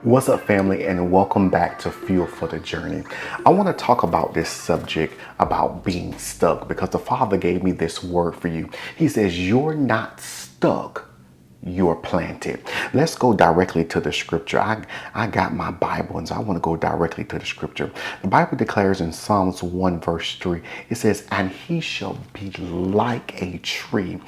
What's up, family, and welcome back to Fuel for the Journey. I want to talk about this subject about being stuck because the Father gave me this word for you. He says, you're not stuck, you're planted. Let's go directly to the scripture. I got my Bible, and so I want to go directly to the scripture. The Bible declares in Psalms 1 verse 3, it says, and he shall be like a tree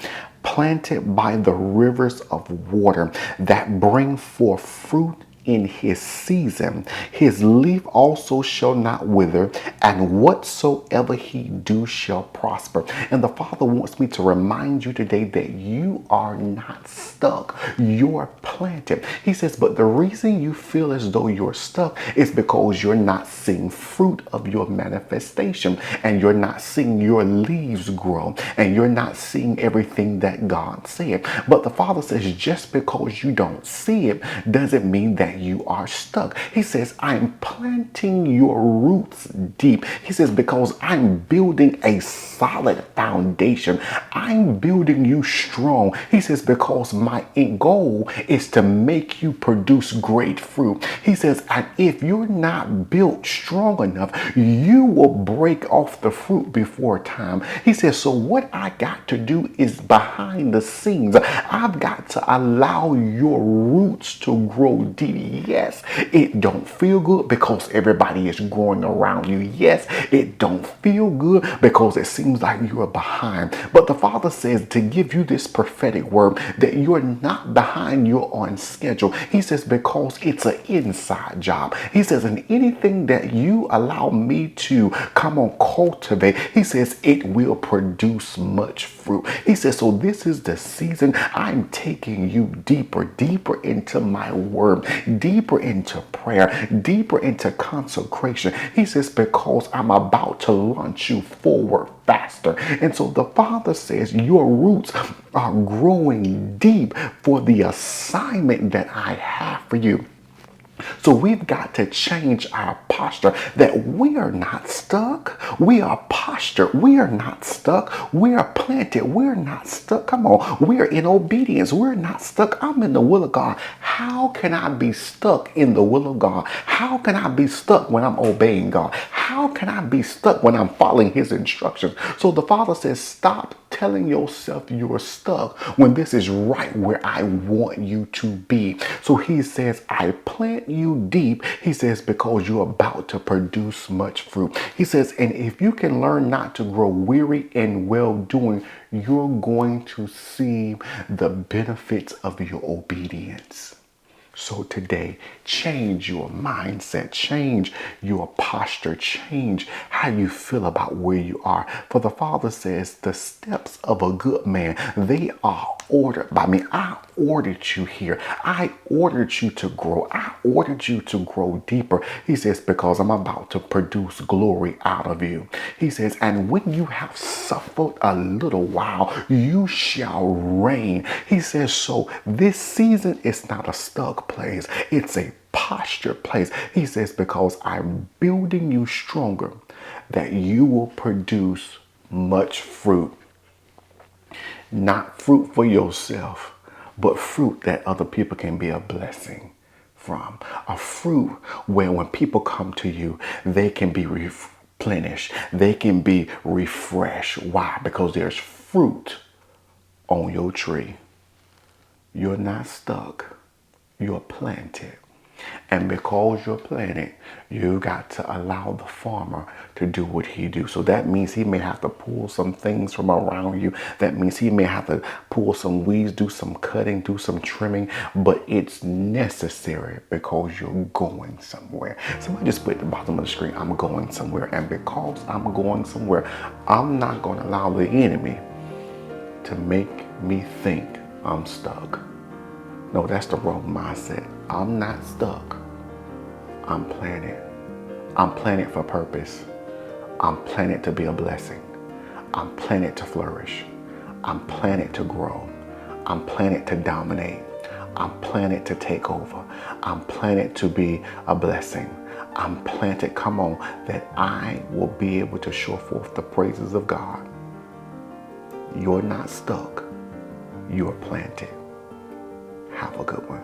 planted by the rivers of water that bring forth fruit in his season. His leaf also shall not wither, and whatsoever he do shall prosper. And the Father wants me to remind you today that you are not stuck, you're planted. He says, but the reason you feel as though you're stuck is because you're not seeing fruit of your manifestation, and you're not seeing your leaves grow, and you're not seeing everything that God said. But the Father says, just because you don't see it doesn't mean that you are stuck. He says, I'm planting your roots deep. He says, because I'm building a solid foundation. I'm building you strong. He says, because my goal is to make you produce great fruit. He says, and if you're not built strong enough, you will break off the fruit before time. He says, so what I got to do is behind the scenes, I've got to allow your roots to grow deep. Yes, it don't feel good because everybody is growing around you. Yes, it don't feel good because it seems like you are behind. But the Father says to give you this prophetic word that you're not behind, you're on schedule. He says, because it's an inside job. He says, and anything that you allow me to come on cultivate, he says, it will produce much fruit. He says, so this is the season I'm taking you deeper into my word, deeper into prayer, deeper into consecration. He says, because I'm about to launch you forward faster. And so the Father says your roots are growing deep for the assignment that I have for you. So we've got to change our posture that we are not stuck. We are postured. We are not stuck. We are planted. We're not stuck. Come on. We are in obedience. We're not stuck. I'm in the will of God. How can I be stuck in the will of God? How can I be stuck when I'm obeying God? How can I be stuck when I'm following his instructions? So the Father says, stop telling yourself you're stuck when this is right where I want you to be. So he says, I plant you deep. He says, because you're about to produce much fruit. He says, and if you can learn not to grow weary in well doing, you're going to see the benefits of your obedience. So today, change your mindset, change your posture, change how you feel about where you are. For the Father says, the steps of a good man, they are ordered by me. I ordered you here. I ordered you to grow. I ordered you to grow deeper. He says, because I'm about to produce glory out of you. He says, and when you have suffered a little while, you shall reign. He says, so this season is not a stuck place. It's a posture place. He says, because I'm building you stronger, that you will produce much fruit. Not fruit for yourself, but fruit that other people can be a blessing from. A fruit where when people come to you, they can be replenished. They can be refreshed. Why? Because there's fruit on your tree. You're not stuck. You're planted. And because you're planted, you got to allow the farmer to do what he do. So that means he may have to pull some things from around you. That means he may have to pull some weeds, do some cutting, do some trimming. But it's necessary because you're going somewhere. Somebody just put at the bottom of the screen, I'm going somewhere. And because I'm going somewhere, I'm not going to allow the enemy to make me think I'm stuck. No, that's the wrong mindset. I'm not stuck. I'm planted. I'm planted for purpose. I'm planted to be a blessing. I'm planted to flourish. I'm planted to grow. I'm planted to dominate. I'm planted to take over. I'm planted to be a blessing. I'm planted, come on, that I will be able to show forth the praises of God. You're not stuck. You're planted. Have a good one.